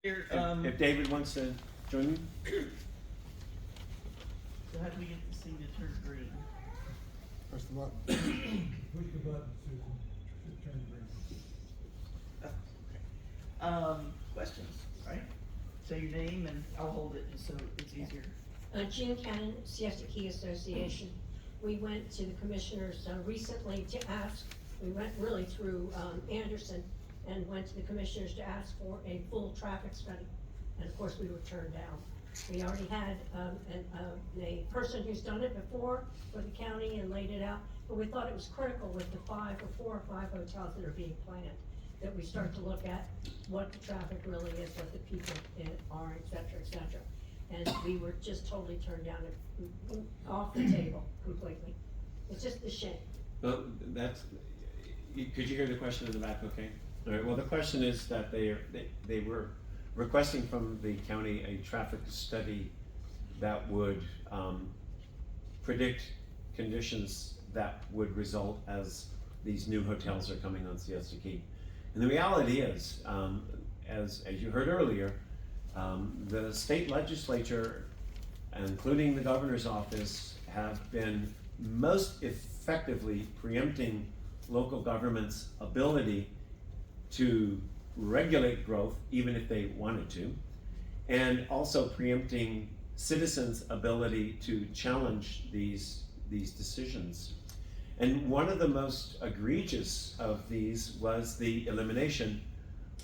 If David wants to join me? So how do we get this thing to turn green? Press the button. Push the button, Susan, it turns green. Questions, right? Say your name and I'll hold it just so it's easier. Jean Cannon, Siesta Key Association. We went to the commissioners recently to ask, we went really through Anderson and went to the commissioners to ask for a full traffic study. And of course, we were turned down. We already had a person who's done it before for the county and laid it out, but we thought it was critical with the 4 or 5 hotels that are being planned, that we start to look at what the traffic really is, what the people are, et cetera, et cetera. And we were just totally turned down, off the table completely. It's just a shame. Well, could you hear the question in the back, okay? All right, well, the question is that they were requesting from the county a traffic study that would predict conditions that would result as these new hotels are coming on Siesta Key. And the reality is, as you heard earlier, the state legislature, including the governor's office, have been most effectively preempting local government's ability to regulate growth, even if they wanted to, and also preempting citizens' ability to challenge these decisions. And one of the most egregious of these was the elimination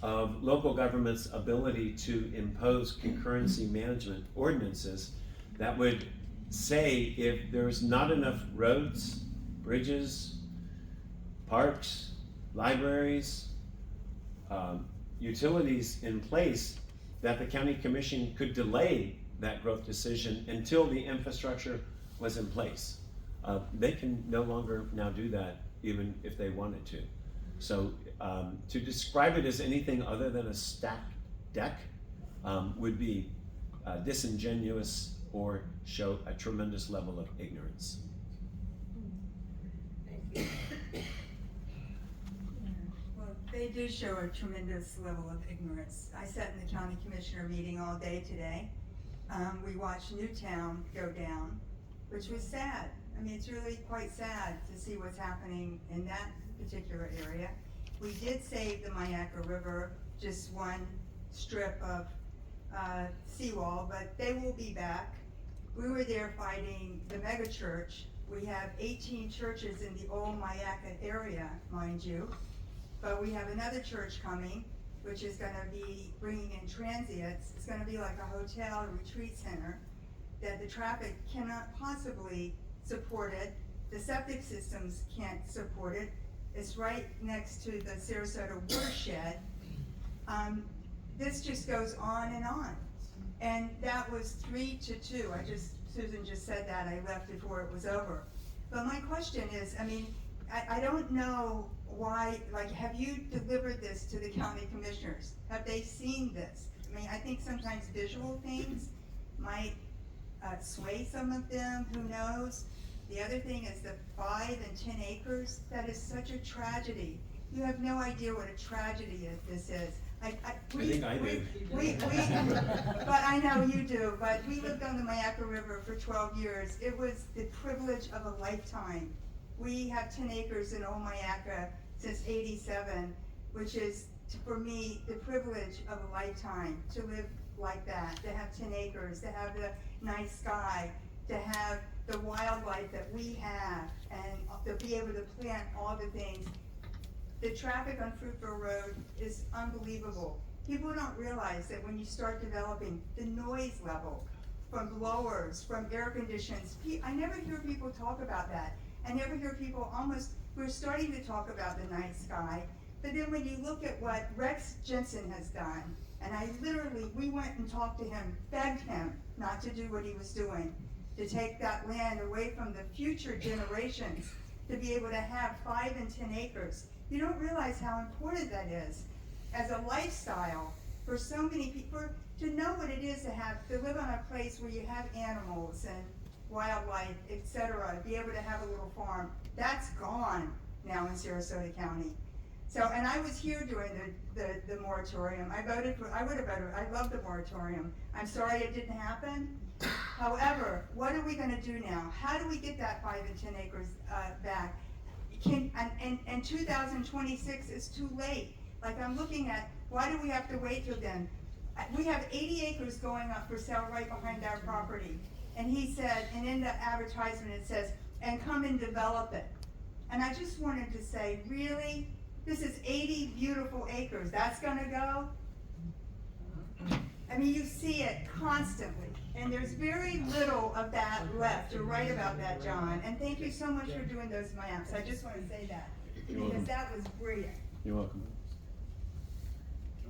of local government's ability to impose concurrency management ordinances that would say if there's not enough roads, bridges, parks, libraries, utilities in place, that the county commission could delay that growth decision until the infrastructure was in place. They can no longer now do that, even if they wanted to. So to describe it as anything other than a stacked deck would be disingenuous or show a tremendous level of ignorance. Well, they do show a tremendous level of ignorance. I sat in the county commissioner meeting all day today. We watched Newtown go down, which was sad. I mean, it's really quite sad to see what's happening in that particular area. We did save the Myakka River, just one strip of seawall, but they will be back. We were there fighting the mega church. We have 18 churches in the old Myakka area, mind you, but we have another church coming, which is gonna be bringing in transients. It's gonna be like a hotel, a retreat center, that the traffic cannot possibly support it. The septic systems can't support it. It's right next to the Sarasota watershed. This just goes on and on. And that was 3-2. Susan just said that, I left before it was over. But my question is, I mean, I don't know why, like, have you delivered this to the county commissioners? Have they seen this? I mean, I think sometimes visual things might sway some of them, who knows? The other thing is the 5 and 10 acres, that is such a tragedy. You have no idea what a tragedy this is. I think I do. But I know you do, but we lived on the Myakka River for 12 years. It was the privilege of a lifetime. We have 10 acres in Old Myakka since '87, which is, for me, the privilege of a lifetime to live like that, to have 10 acres, to have the nice sky, to have the wildlife that we have, and to be able to plant all the things. The traffic on Fruitville Road is unbelievable. People don't realize that when you start developing the noise level from blowers, from air conditions, I never hear people talk about that. I never hear people we're starting to talk about the night sky, but then when you look at what Rex Jensen has done, and we went and talked to him, begged him not to do what he was doing, to take that land away from the future generations, to be able to have 5 and 10 acres. You don't realize how important that is as a lifestyle for so many people, to know what it is to live on a place where you have animals and wildlife, etc., be able to have a little farm. That's gone now in Sarasota County. So, and I was here during the moratorium. I would have voted, I love the moratorium. I'm sorry it didn't happen. However, what are we gonna do now? How do we get that 5 and 10 acres, back? And 2026 is too late. Like, I'm looking at, why do we have to wait till then? We have 80 acres going up for sale right behind our property. And he said, and in the advertisement it says, and come and develop it. And I just wanted to say, really? This is 80 beautiful acres, that's gonna go? I mean, you see it constantly, and there's very little of that left. You're right about that, John, and thank you so much for doing those maps. I just wanna say that, You're welcome. because that was brilliant. You're welcome.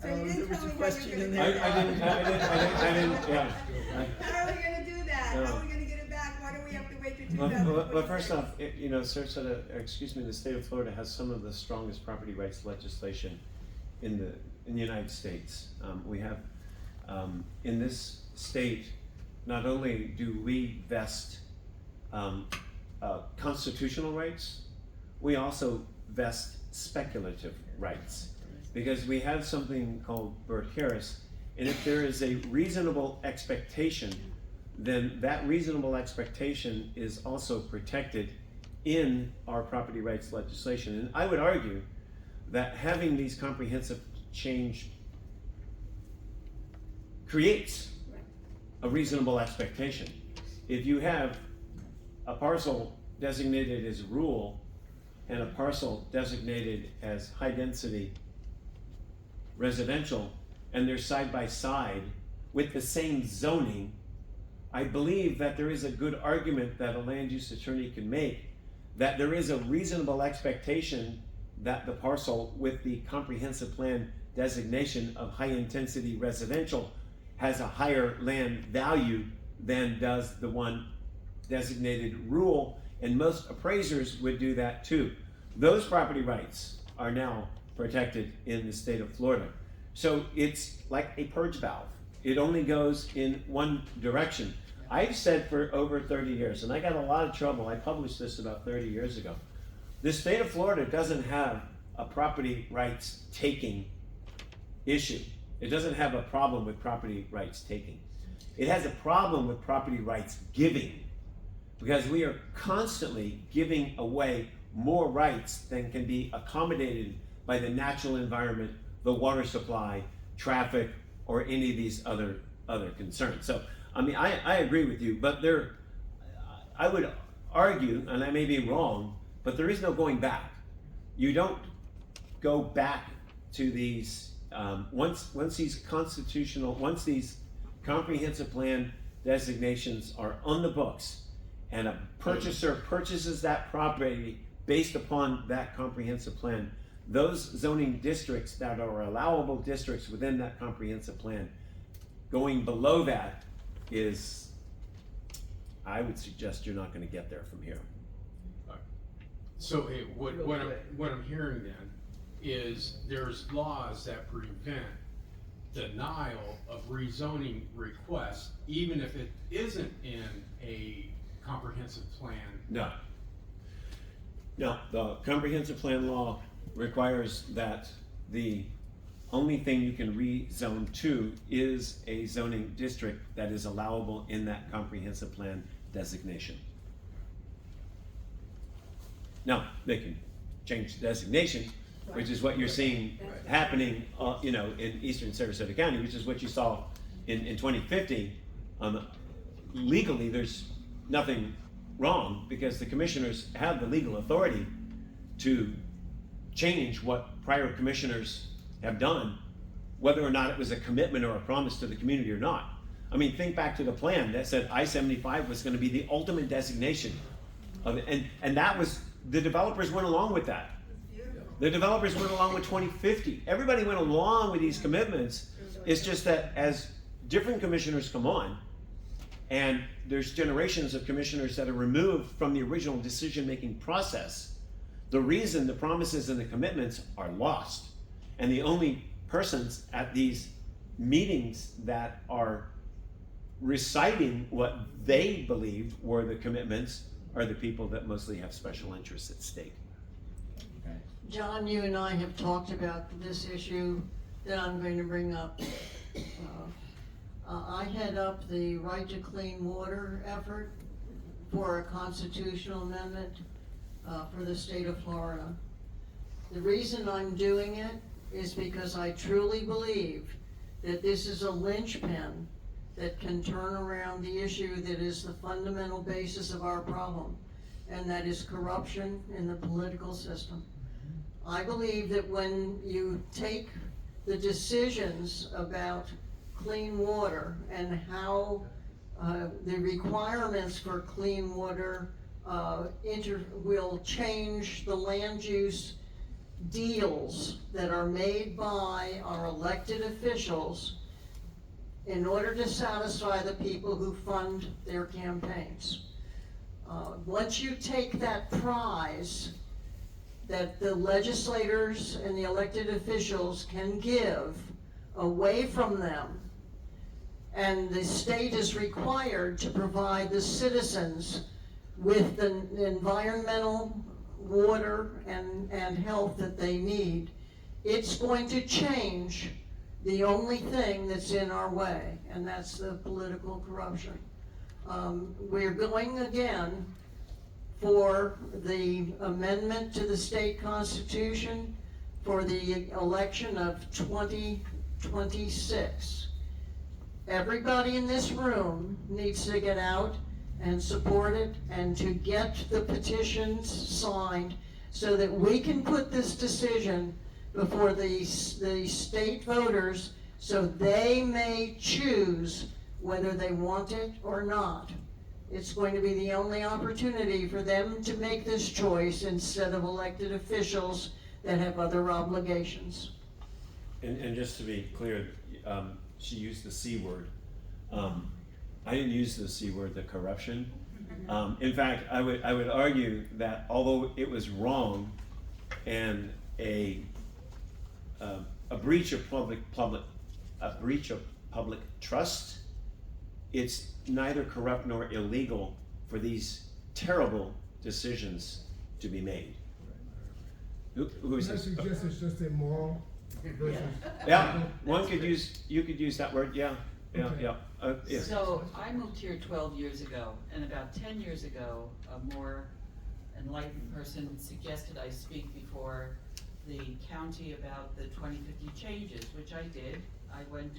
So you didn't There was tell a me how question you're in gonna there. I didn't, yeah. How are we gonna do that? No. How are we gonna get it back? Why do we have to wait till Well, 2026? but first off, Sarasota, the state of Florida has some of the strongest property rights legislation in the United States. We have, in this state, not only do we vest constitutional rights, we also vest speculative rights. Because we have something called Burt Harris, and if there is a reasonable expectation, then that reasonable expectation is also protected in our property rights legislation. And I would argue that having these comprehensive change creates a reasonable expectation. If you have a parcel designated as rural and a parcel designated as high density residential, and they're side by side with the same zoning, I believe that there is a good argument that a land use attorney can make that there is a reasonable expectation that the parcel with the comprehensive plan designation of high intensity residential has a higher land value than does the one designated rural, and most appraisers would do that too. Those property rights are now protected in the state of Florida. So it's like a purge valve. It only goes in one direction. I've said for over 30 years, and I got a lot of trouble, I published this about 30 years ago. The state of Florida doesn't have a property rights taking issue. It doesn't have a problem with property rights taking. It has a problem with property rights giving, because we are constantly giving away more rights than can be accommodated by the natural environment, the water supply, traffic, or any of these other concerns. So, I mean, I agree with you, but I would argue, and I may be wrong, but there is no going back. You don't go back to these, once these comprehensive plan designations are on the books, and a purchaser purchases that property based upon that comprehensive plan, those zoning districts that are allowable districts within that comprehensive plan, going below that is, I would suggest you're not gonna get there from here. So what I'm hearing then is there's laws that prevent denial of rezoning requests, even if it isn't in a comprehensive plan. No. No, the comprehensive plan law requires that the only thing you can rezone to is a zoning district that is allowable in that comprehensive plan designation. Now, they can change the designation, which is what you're seeing happening, in eastern Sarasota County, which is what you saw in 2050. Legally, there's nothing wrong because the commissioners have the legal authority to change what prior commissioners have done, whether or not it was a commitment or a promise to the community or not. I mean, think back to the plan that said I-75 was going to be the ultimate designation of it, and that was, the developers went along with that. The developers went along with 2050. Everybody went along with these commitments. It's just that as different commissioners come on, and there's generations of commissioners that are removed from the original decision-making process, the reason the promises and the commitments are lost. And the only persons at these meetings that are reciting what they believed were the commitments are the people that mostly have special interests at stake. John, you and I have talked about this issue that I'm going to bring up. I head up the Right to Clean Water effort for a constitutional amendment for the state of Florida. The reason I'm doing it is because I truly believe that this is a linchpin that can turn around the issue that is the fundamental basis of our problem, and that is corruption in the political system. I believe that when you take the decisions about clean water and how the requirements for clean water will change the land use deals that are made by our elected officials in order to satisfy the people who fund their campaigns. Once you take that prize that the legislators and the elected officials can give away from them, and the state is required to provide the citizens with the environmental, water, and health that they need, it's going to change the only thing that's in our way, and that's the political corruption. We're going again for the amendment to the state constitution for the election of 2026. Everybody in this room needs to get out and support it and to get the petitions signed so that we can put this decision before the state voters so they may choose whether they want it or not. It's going to be the only opportunity for them to make this choice instead of elected officials that have other obligations. And just to be clear, she used the C word. I didn't use the C word, the corruption. In fact, I would argue that although it was wrong and a breach of public trust, it's neither corrupt nor illegal for these terrible decisions to be made. Who is I this? suggest it's just immoral versus. Yeah, you could use that word, yeah. Okay. Yes. So I moved here 12 years ago, and about 10 years ago, a more enlightened person suggested I speak before the county about the 2050 changes, which I did. I went